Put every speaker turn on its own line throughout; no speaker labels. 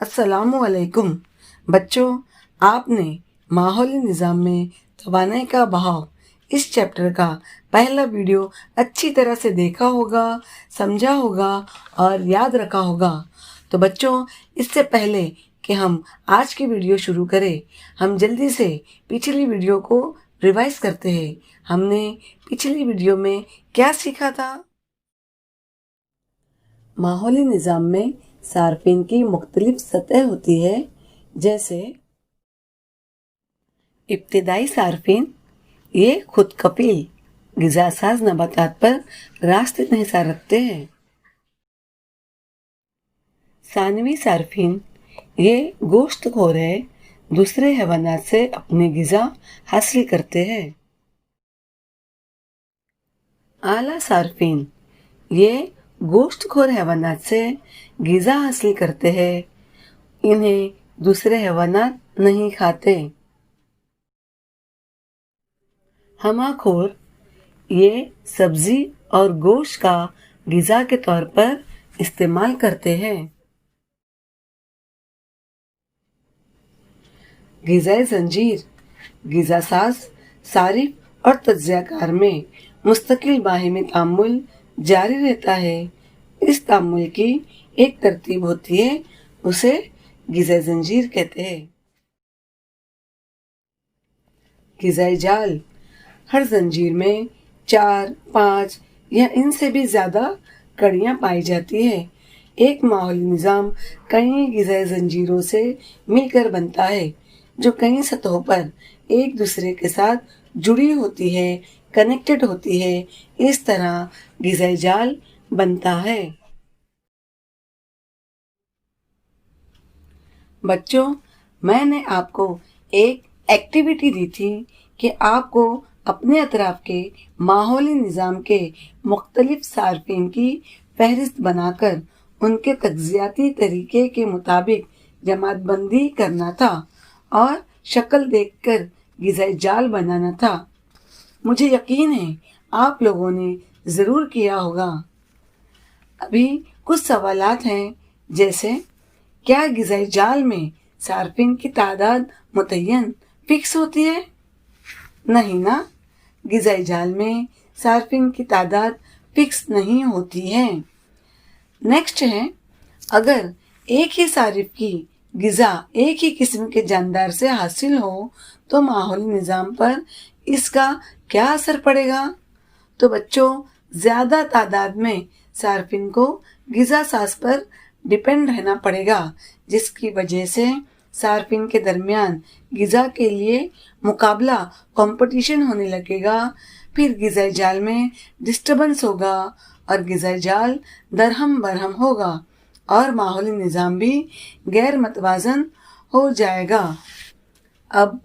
अस्सलामुअलैकुम बच्चों, आपने माहौली निज़ाम में तवानाई का बहाव इस चैप्टर का पहला वीडियो अच्छी तरह से देखा होगा, समझा होगा और याद रखा होगा। तो बच्चों, इससे पहले कि हम आज की वीडियो शुरू करें, हम जल्दी से पिछली वीडियो को रिवाइज करते हैं। हमने पिछली वीडियो में क्या सीखा था? माहौली निज़ाम में सार्फिन की मुख्तलिफ सतह होती है, जैसे इब्तिदाई सार्फिन, ये खुद कपील ग़िज़ासाज़ नबातात पर रास्त इंहिसार रखते हैं। सानवी सार्फिन, ये गोश्तखोर है, दूसरे हैवानात से अपनी ग़िज़ा हासिल करते हैं। आला सार्फिन, ये गोश्तखोर हैवानात से ग़िज़ा हासिल करते हैं, इन्हें दूसरे हैवानात नहीं खाते। हमाखोर, ये सब्ज़ी और गोश्त का ग़िज़ा के तौर पर इस्तेमाल करते हैं। ग़िज़ाई ज़ंजीर, ग़िज़ासाज़, सारिफ और तज्ज़ियाकार में मुस्तकिल बाहिमी तामुल जारी रहता है। इस तामुल की एक तरतीब होती है, उसे ग़िज़ाई ज़ंजीर कहते हैं। ग़िज़ाई जाल, हर ज़ंजीर में 4, 5 या इनसे भी ज़्यादा कड़ियाँ पाई जाती है। एक माहौली निज़ाम कई ग़िज़ाई ज़ंजीरों से मिलकर बनता है, जो कई सतहों पर एक दूसरे के साथ जुड़ी होती है, कनेक्टेड होती है। इस तरह ग़िज़ाई जाल बनता है। बच्चों, मैंने आपको एक एक्टिविटी दी थी कि आपको अपने अतराफ के माहौली निज़ाम के मुख्तलिफ सार्फिन की फहरिस्त बनाकर उनके तज्ज़ियाती तरीके के मुताबिक जमातबंदी करना था और शक्ल देखकर ग़िज़ाई जाल बनाना था। मुझे यकीन है आप लोगों ने ज़रूर किया होगा। अभी कुछ सवालात हैं, जैसे क्या ग़िज़ाई जाल में सार्फिन की तादाद मुतय्यन फिक्स होती है? नहीं ना, ग़िज़ाई जाल में सार्फिन की तादाद फिक्स नहीं होती है। नेक्स्ट है, अगर एक ही सारिफ की ग़िज़ा एक ही किस्म के जानदार से हासिल हो तो माहौली निज़ाम पर इसका क्या असर पड़ेगा? तो बच्चों, ज़्यादा तादाद में सार्फिन को ग़िज़ासाज़ पर डिपेंड रहना पड़ेगा, जिसकी वजह से सार्फिन के दरमियान ग़िज़ा के लिए मुकाबला कंपटीशन होने लगेगा। फिर ग़िज़ाई जाल में डिस्टर्बेंस होगा और ग़िज़ाई जाल दरहम बरहम होगा और माहौली निज़ाम भी गैर मतवाज़न हो जाएगा। अब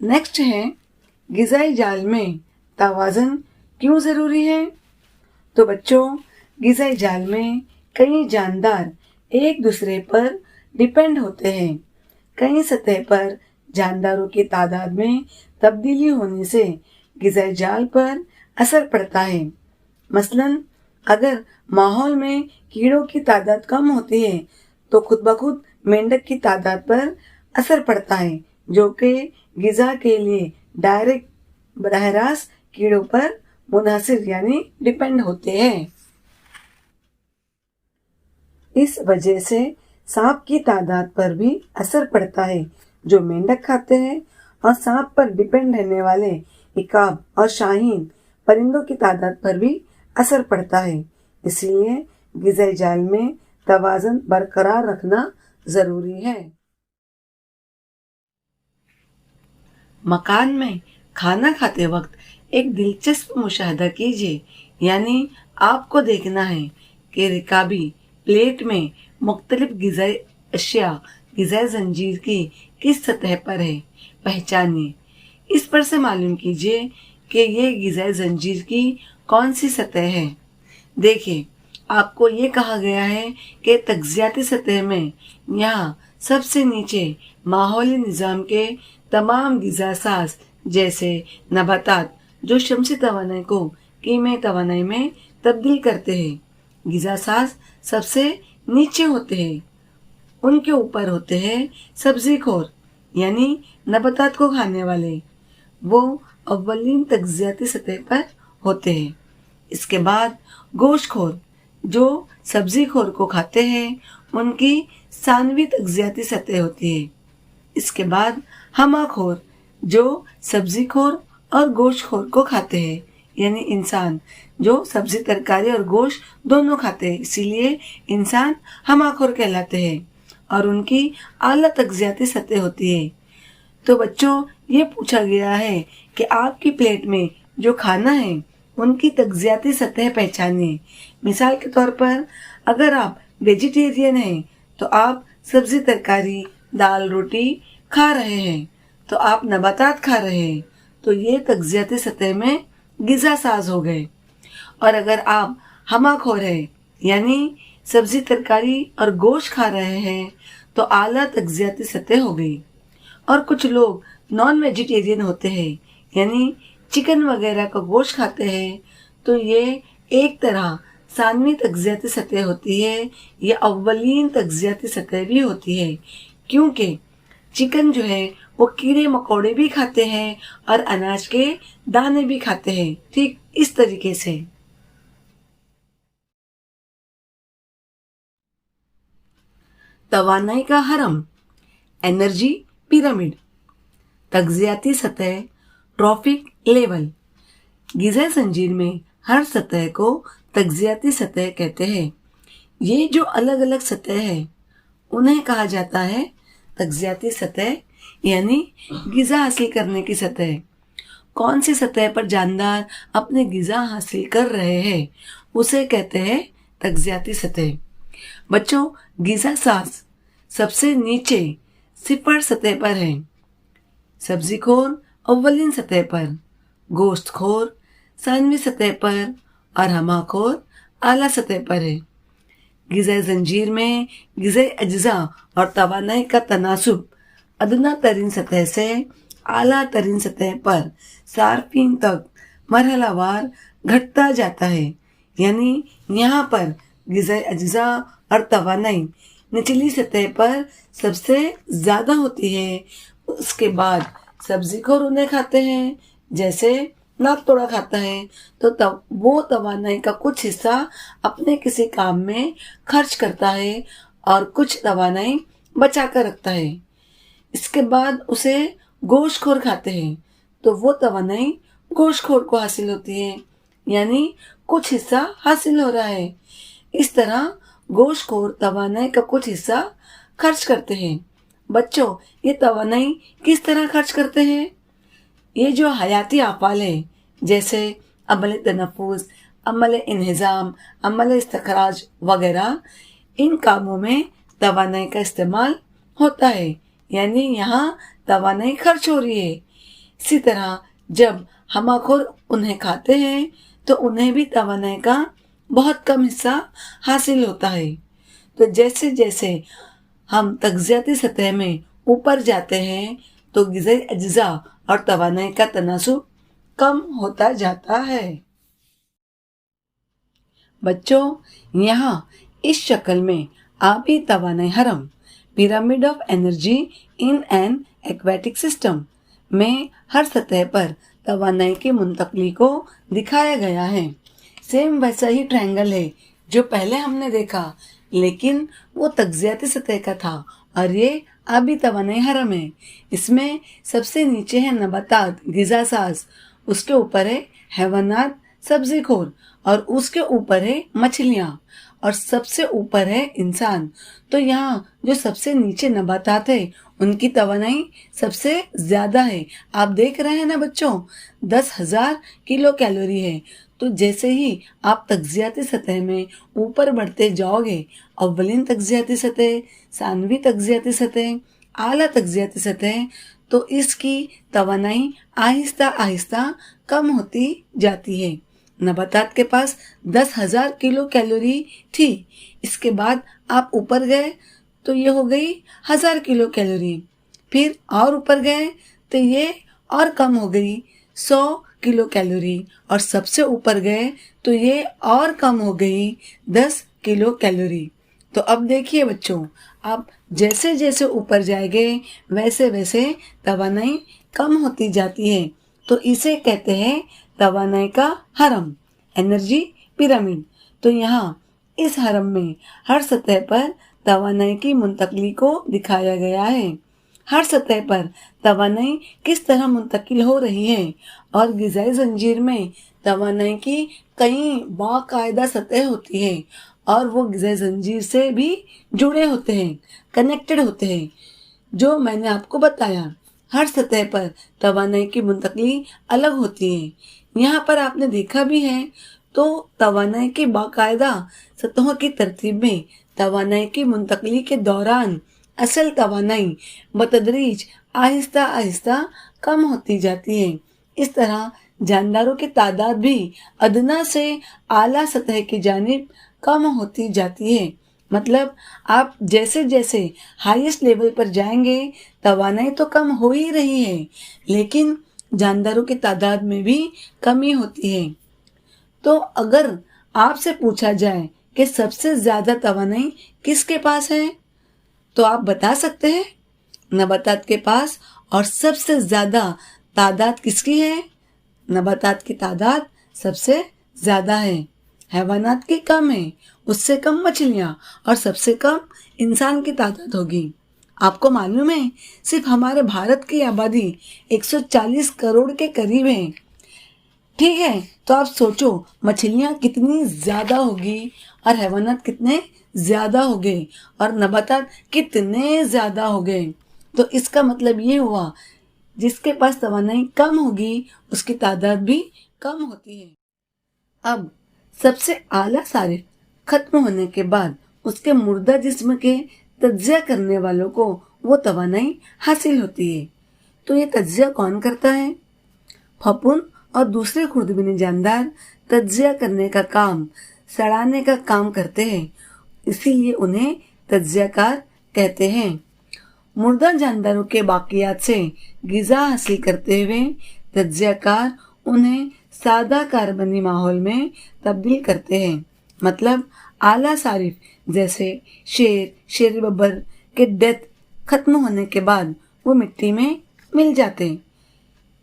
नेक्स्ट है, ग़िज़ाई जाल में तवाज़न क्यों ज़रूरी है? तो बच्चों, ग़िज़ाई जाल में कई जानदार एक दूसरे पर डिपेंड होते हैं। कई सतह पर जानदारों की तादाद में तब्दीली होने से ग़िज़ाई जाल पर असर पड़ता है। मसलन, अगर माहौल में कीड़ों की तादाद कम होती है तो खुद ब खुद मेंढक की तादाद पर असर पड़ता है, जो कि ग़िज़ा के लिए डायरेक्ट बराह रास्त कीड़ों पर मुनासिर यानी डिपेंड होते हैं। इस वजह से सांप की तादाद पर भी असर पड़ता है, जो मेंढक खाते हैं, और सांप पर डिपेंड रहने वाले इकाब और शाहीन परिंदों की तादाद पर भी असर पड़ता है। इसलिए ग़िज़ाई जाल में तवाज़न बरकरार रखना ज़रूरी है। मकान में खाना खाते वक्त एक दिलचस्प मुशाहदा कीजिए, यानी आपको देखना है कि रिकाबी प्लेट में मुख्तलिफ ग़िज़ाई अशिया ग़िज़ाई ज़ंजीर की किस सतह पर है, पहचानिए। इस पर से मालूम कीजिए कि ये ग़िज़ाई ज़ंजीर की कौन सी सतह है। देखिए, आपको ये कहा गया है कि तज्ज़ियाती सतह में यहाँ सबसे नीचे माहौली निज़ाम के तमाम ग़िज़ासाज़ जैसे नबातात जो शमसी तवानाई को कीमी तवानाई में तब्दील करते हैं, ग़िज़ासाज़ सबसे नीचे होते हैं। ان کے اوپر ہوتے ہیں سبزی خور یعنی نباتات کو کھانے والے، وہ اولین تغذیاتی سطح پر ہوتے ہیں۔ اس کے بعد گوشت خور جو سبزی خور کو کھاتے ہیں، ان کی ثانوی تغذیاتی سطح ہوتی ہے۔ اس کے بعد ہمہ خور جو سبزی خور اور گوشت خور کو کھاتے ہیں، یعنی انسان جو سبزی ترکاری اور گوشت دونوں کھاتے ہیں، اسی لیے انسان ہمہ خور کہلاتے ہیں اور ان کی اعلیٰ تغذیاتی سطح ہوتی ہے۔ تو بچوں، یہ پوچھا گیا ہے کہ آپ کی پلیٹ میں جو کھانا ہے ان کی تغذیاتی سطح پہچانیں۔ مثال کے طور پر اگر آپ ویجیٹیرین ہیں تو آپ سبزی ترکاری، دال روٹی کھا رہے ہیں، تو آپ نباتات کھا رہے ہیں، تو یہ تغذیاتی سطح میں غذا ساز ہو گئے۔ اور اگر آپ ہمہ خور ہیں یعنی سبزی ترکاری اور گوشت کھا رہے ہیں تو اعلیٰ تغذیاتی سطح ہو گئی۔ اور کچھ لوگ نان ویجیٹیرین ہوتے ہیں یعنی چکن وغیرہ کا گوشت کھاتے ہیں، تو یہ ایک طرح ثانوی تغذیاتی سطح ہوتی ہے یا اولین تغذیاتی سطح بھی ہوتی ہے، کیونکہ چکن جو ہے وہ کیڑے مکوڑے بھی کھاتے ہیں اور اناج کے دانے بھی کھاتے ہیں، ٹھیک اس طریقے سے۔ توانائی کا ہرم، انرجی پیرامڈ، تغذیاتی سطح، ٹروفک لیول۔ غذائی زنجیر میں ہر سطح کو تغذیاتی سطح کہتے ہیں۔ یہ جو الگ الگ سطح ہے انہیں کہا جاتا ہے تغذیاتی سطح، یعنی غذا حاصل کرنے کی سطح۔ کون سی سطح پر جاندار اپنے غذا حاصل کر رہے ہیں اسے کہتے ہیں تغذیاتی سطح۔ بچوں، غذا ساز سب سے نیچے صفر سطح پر ہے، سبزی خور اولین سطح پر، گوشت خور ثانوی سطح پر اور ہمہ خور اعلیٰ سطح پر ہے۔ غذائی زنجیر میں غذائی اجزاء اور توانائی کا تناسب ادنیٰ ترین سطح سے اعلیٰ ترین سطح پر صارفین تک مرحلہ وار گھٹتا جاتا ہے، یعنی یہاں پر غذائی اجزاء اور توانائی نچلی سطح پر سب سے زیادہ ہوتی ہے، اس کے بعد سبزی خور انہیں کھاتے ہیں، جیسے ناک توڑا کھاتا ہے تو وہ توانائی کا کچھ حصہ اپنے کسی کام میں خرچ کرتا ہے اور کچھ توانائی بچا کر رکھتا ہے۔ اس کے بعد اسے گوشت خور کھاتے ہیں تو وہ توانائی گوشت خور کو حاصل ہوتی ہے، یعنی کچھ حصہ حاصل ہو رہا ہے۔ اس طرح گوشت خور توانائی کا کچھ حصہ خرچ کرتے ہیں۔ بچوں، یہ توانائی کس طرح خرچ کرتے ہیں؟ یہ جو حیاتی افعال ہیں جیسے عمل تنفس، عمل انہضام، عمل استخراج وغیرہ، ان کاموں میں توانائی کا استعمال ہوتا ہے، یعنی یہاں توانائی خرچ ہو رہی ہے۔ اسی طرح جب ہمہ خور انہیں کھاتے ہیں تو انہیں بھی توانائی کا بہت کم حصہ حاصل ہوتا ہے۔ تو جیسے جیسے ہم تغذیاتی سطح میں اوپر جاتے ہیں تو غذائی اجزاء اور توانائی کا تناسب کم ہوتا جاتا ہے۔ بچوں، یہاں اس شکل میں آبی توانائی ہرم، pyramid of energy in an aquatic system میں ہر سطح پر توانائی کی منتقلی کو دکھایا گیا ہے۔ سیم ویسا ہی ٹرائنگل ہے جو پہلے ہم نے دیکھا، لیکن وہ تغذیاتی سطح کا تھا اور یہ آبی توانائی ہرم ہے۔ اس میں سب سے نیچے ہے نباتات، غذا ساز، اس کے اوپر ہے حیوانات، سبزی خور، اور اس کے اوپر ہے مچھلیاں، اور سب سے اوپر ہے انسان۔ تو یہاں جو سب سے نیچے نباتات ہے ان کی توانائی سب سے زیادہ ہے۔ آپ دیکھ رہے ہیں نا بچوں، 10,000 کلو کیلوری ہے۔ تو جیسے ہی آپ تغذیاتی سطح میں اوپر بڑھتے جاؤ گے، اولین تغذیاتی سطح، ثانوی تغذیاتی سطح، اعلیٰ تغذیاتی سطح، تو اس کی توانائی آہستہ آہستہ کم ہوتی جاتی ہے۔ نباتات کے پاس 10,000 کلو کیلوری تھی، اس کے بعد آپ اوپر گئے تو یہ ہو گئی 1000 کلو کیلوری، پھر اور اوپر گئے تو یہ اور کم ہو گئی 100 کلو کیلوری، اور سب سے اوپر گئے تو یہ اور کم ہو گئی 10 کلو کیلوری۔ तो अब देखिए बच्चों, आप जैसे जैसे ऊपर जाएंगे वैसे वैसे तवानाई कम होती जाती है। तो इसे कहते हैं तवानाई का हरम, एनर्जी पिरामिड। तो यहाँ इस हरम में हर सतह पर तवानाई की मुंतकली को दिखाया गया है। हर सतह पर तवानाई किस तरह मुंतकिल हो रही है, और ग़िज़ाई ज़ंजीर में तवानाई की कई बाकायदा सतह होती है और वो ग़िज़ाई ज़ंजीर से भी जुड़े होते हैं, कनेक्टेड होते हैं। जो मैंने आपको बताया, हर सतह पर तवानाई की मुंतकली अलग होती है। यहाँ पर आपने देखा भी है, तो तवानाई की बाकायदा सतहों की तरतीब में तवानाई की मुंतकली के दौरान असल तवानाई बतदरीज आहिस्ता आहिस्ता कम होती जाती है। इस तरह जानदारों की तादाद भी अदना से आला सतह की जानिब कम होती जाती है। मतलब आप जैसे जैसे हाईएस्ट लेवल पर जाएंगे तवानाई तो कम हो ही रही है, लेकिन जानदारों की तादाद में भी कमी होती है। तो अगर आपसे पूछा जाए कि सबसे ज़्यादा तवानाई किसके पास है, तो आप बता सकते हैं नबातात के पास। और सबसे ज़्यादा तादाद किसकी है? नबातात की तादाद सबसे ज़्यादा है, हैवानात की कम है, उससे कम मछलियाँ, और सबसे कम इंसान की तादाद होगी। आपको मालूम है सिर्फ हमारे भारत की आबादी 140 करोड़ के करीब है। ठीक है, तो आप सोचो मछलियाँ कितनी ज़्यादा होगी और हैवानात कितने ज़्यादा हो गए और नबातात कितने ज़्यादा हो गए। तो इसका मतलब ये हुआ जिसके पास तवानाई कम होगी उसकी तादाद भी कम होती है। अब सबसे आला सारिफ खत्म होने के बाद उसके मुर्दा जिस्म के तज्जिया करने वालों को वो तवानाई हासिल होती है। तो ये तज्जिया कौन करता है? फपुन और दूसरे खुर्दबीनी जानदार तज्जिया करने का काम, सड़ाने का काम करते हैं, इसीलिए उन्हें तज्जियाकार कहते हैं। मुर्दा जानदारों के बाकियात से ग़िज़ा हासिल करते हुए तज्जियाकार उन्हें सादा कार्बनी माहौल में तब्दील करते हैं। मतलब आला सारिफ जैसे शेर बब्बर के डेथ खत्म होने के बाद वो मिट्टी में मिल जाते हैं।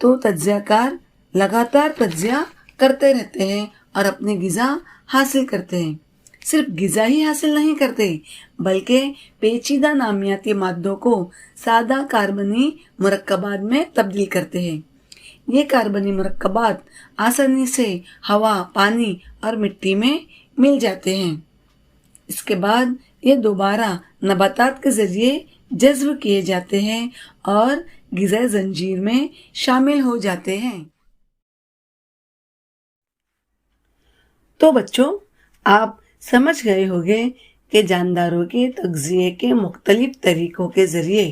तो तज्जियाकार लगातार तज्जिया करते रहते हैं और अपनी ग़िज़ा हासिल करते हैं। सिर्फ ग़िज़ा ही हासिल नहीं करते, बल्कि पेचीदा नामियाती मादों को सादा कार्बनी मुरक्कबात में तब्दील करते हैं। ये कार्बनी मुरक्कबात आसानी से हवा, पानी और मिट्टी में मिल जाते हैं। इसके बाद ये दोबारा नबातात के ज़रिए जज़्ब किए जाते हैं और ग़िज़ाई ज़ंजीर में शामिल हो जाते हैं। तो बच्चों, आप समझ गए होंगे कि जानदारों के तग़ज़िये के मुख्तलिफ तरीक़ों के ज़रिए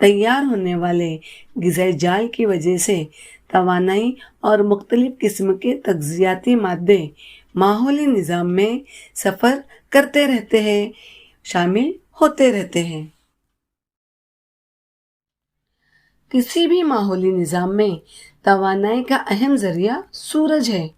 तैयार होने वाले ग़िज़ाई जाल की वजह से तवानाई और मुख्तलिफ किस्म के तग़ज़ियाती मादे माहौली निज़ाम में सफ़र करते रहते हैं, शामिल होते रहते हैं। किसी भी माहौली निज़ाम में तवानाई का अहम ज़रिया सूरज है,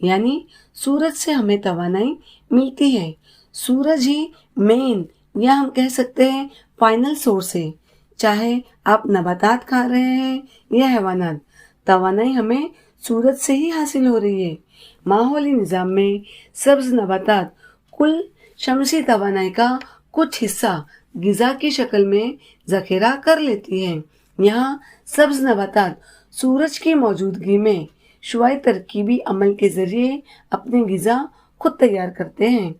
यानी सूरज से हमें तवानाई मिलती है। सूरज ही मेन या हम कह सकते हैं फाइनल सोर्स है। चाहे आप नबातात खा रहे हैं या हैवानात, तवानाई हमें सूरज से ही हासिल हो रही है। माहौली निज़ाम में सब्ज़ नबातात कुल शमसी तवानाई का कुछ हिस्सा ग़िज़ा की शक्ल में ज़ख़ीरा कर लेती हैं। यहाँ सब्ज़ नबातात सूरज की मौजूदगी में शुआई तरकीबी अमल के ज़रिए अपनी ग़िज़ा खुद तैयार करते हैं।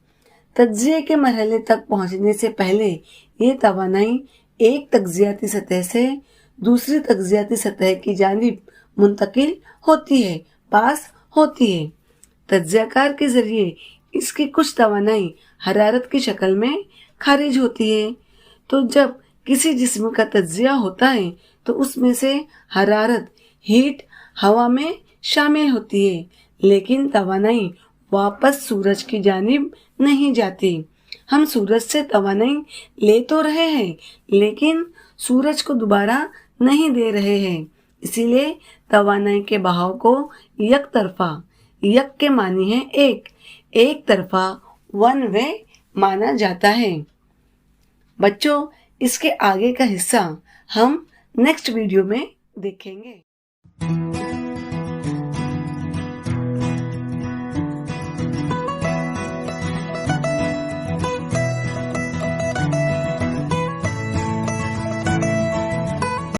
तज्जिये के मरहले तक पहुँचने से पहले ये तवानाई एक तग़ज़ियाती सतह से दूसरी तग़ज़ियाती सतह की जानिब मुंतकिल होती है, पास होती है। तज्जियाकार के ज़रिए इसकी कुछ तवानाई हरारत की शक्ल में खारिज होती है। तो जब किसी जिस्म का तज्जिया होता है तो उसमें से हरारत, हीट हवा में शामिल होती है, लेकिन तवानाई वापस सूरज की जानिब नहीं जाती। हम सूरज से तवानाई ले तो रहे हैं, लेकिन सूरज को दोबारा नहीं दे रहे हैं। इसीलिए तवानाई के बहाव को यक तरफा, यक के मानी है एक तरफा, वन वे माना जाता है। बच्चों, इसके आगे का हिस्सा हम नेक्स्ट वीडियो में देखेंगे।